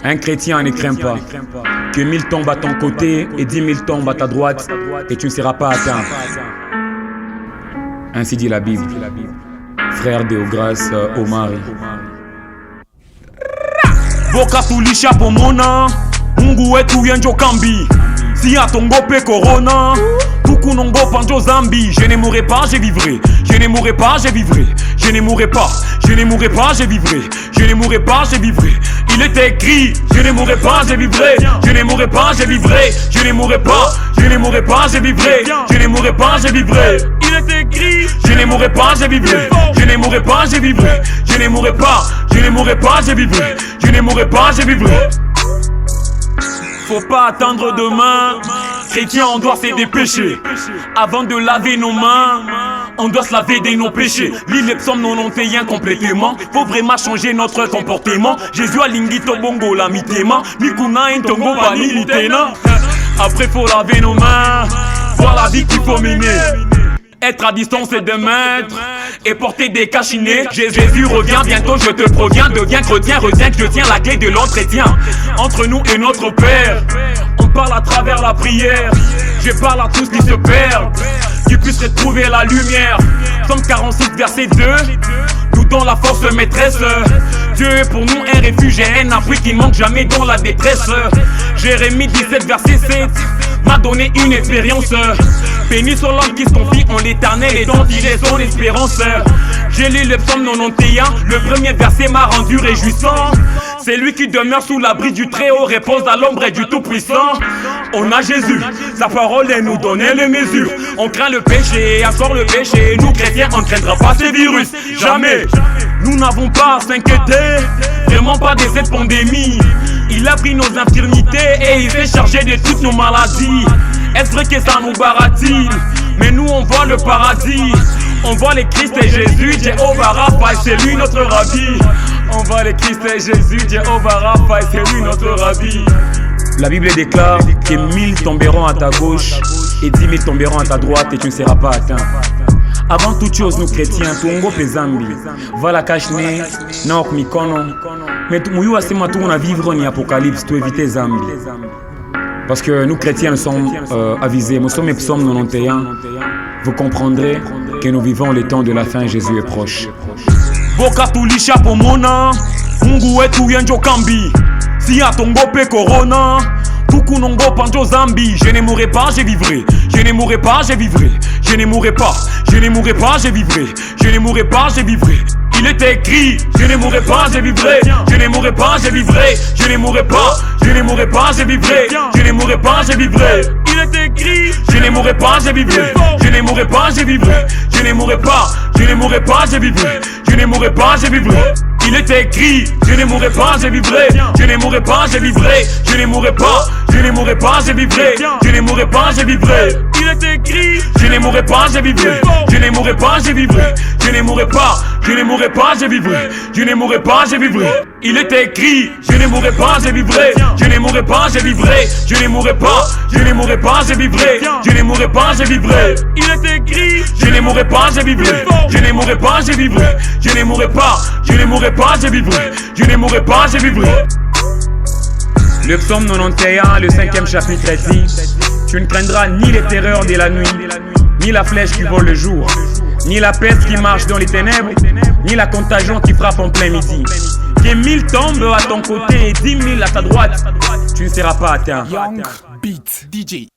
Un chrétien ne craint pas que 1000 tombent à ton côté et 10 000 tombent à ta droite et tu ne seras pas atteint. Ainsi dit la Bible. Frère Déograce Omari. Boka tulisha pomona Mungu wetu yenjo kambi. Si atongo pe corona Tuku nongo panjo zambi. Je ne mourrai pas, je vivrai. Je ne mourrai pas, je vivrai. Je ne mourrai pas, je ne mourrai pas, je vivrai. Je ne mourrai pas, je vivrai. Il est écrit, je ne mourrai pas, je vivrai. Je ne mourrai pas, je vivrai. Je ne mourrai pas, je ne mourrai pas, je vivrai. Je ne mourrai pas, je vivrai. Il est écrit, je ne mourrai pas, je vivrai. Je ne mourrai pas, je vivrai. Je ne mourrai pas, je ne mourrai pas, je vivrai. Je ne mourrai pas, je vivrai. Faut pas attendre demain. Chrétien, on doit se dépêcher. Avant de laver nos mains, on doit se laver de nos péchés. Lis les psaumes 91 complètement. Faut vraiment changer notre comportement. Jésus a lingito bongo la mitema. Mikuna intongo bani litena. Après faut laver nos mains. Voir la vie qu'il faut mener. Être à distance de 2 mètres et porter des cachinets. Jésus revient bientôt, je te proviens. Deviens chrétien, retiens que je tiens la clé de l'entretien entre nous et notre Père. On parle à travers la prière. Je parle à tous qui se perdent, qu'ils puissent retrouver la lumière. Somme 46 verset 2. Nous donnons la force maîtresse. Dieu est pour nous un refuge et un abri qui ne manque jamais dans la détresse. Jérémie 17 verset 7 m'a donné une expérience. Béni sur l'homme qui se confie en l'éternel et dont il est son espérance. J'ai lu le psaume 91, le premier verset m'a rendu réjouissant. C'est lui qui demeure sous l'abri du Très-Haut, repose à l'ombre du Tout-Puissant. On a Jésus, sa parole et nous donne les mesures. On craint le péché, encore le péché. Nous chrétiens, on ne craindra pas ces virus. Jamais, nous n'avons pas à s'inquiéter. Vraiment pas de cette pandémie. Il a pris nos infirmités et il s'est chargé de toutes nos maladies. Est-ce vrai que ça nous baratine? Mais nous on voit le paradis. On voit les Christ et Jésus, Jéhovah Rapha, c'est lui notre rabbi. On voit les Christ et Jésus, Jéhovah Rapha, c'est lui notre rabbi. La Bible déclare que 1000 tomberont à ta gauche et 10 000 tomberont à ta droite et tu ne seras pas atteint. Avant toute chose, nous chrétiens, tuongo pezambi. Vala kashne, naok mikono. Mais muyu asema tu on a vivre en apocalypse, tu éviter zambi. Parce que nous chrétiens nous sommes avisés. Nous sommes psaume 91. Vous comprendrez que nous vivons les temps de la fin. Jésus est proche. Boka tulisha pomona Mungu wetu yenjo kambi. Si atongo pe corona Tuku nongo panjo zambi. Je ne mourrai pas, je vivrai. Je ne mourrai pas, je vivrai. Je ne mourrai pas, je ne mourrai pas, je vivrai. Je ne mourrai pas, je vivrai. Il est écrit, je ne mourrai pas, je vivrai. Je ne mourrai pas, je vivrai. Je ne mourrai pas, je ne mourrai pas, je vivrai. Je ne mourrai pas, je vivrai. Il est écrit, je ne mourrai pas, je vivrai. Je ne mourrai pas, je vivrai. Je ne mourrai pas, je ne mourrai pas, je vivrai. Je ne mourrai pas, je vivrai. Il est écrit, je ne mourrai pas, je vivrai. Je ne mourrai pas, je vivrai. Je ne mourrai pas, je ne mourrai pas, je vivrai. Je ne mourrai pas, je vivrai. Il est écrit, je ne mourrai pas, je vivrai. Je ne mourrai pas, je vivrai. Je ne mourrai pas, je ne mourrai pas, je vivrai. Je ne mourrai pas, je vivrai. Il est écrit, je ne mourrai pas, je vivrai. Je ne mourrai pas, je vivrai. Je ne mourrai pas, je ne mourrai pas, je vivrai. Je ne mourrai pas, je vivrai. Il est écrit, je ne mourrai pas, je vivrai. Je ne mourrai pas, je vivrai. Je ne mourrai pas, je ne mourrai pas, je vivrai. Je ne mourrai pas, je vivrai. Le psaume 91, le 5e chapitre dit: tu ne craindras ni les terreurs de la nuit, ni la flèche qui vole le jour, ni la peste qui marche dans les ténèbres, ni la contagion qui frappe en plein midi. Que 1000 tombent à ton côté et 10 000 à ta droite, tu ne seras pas atteint. Young Beat DJ.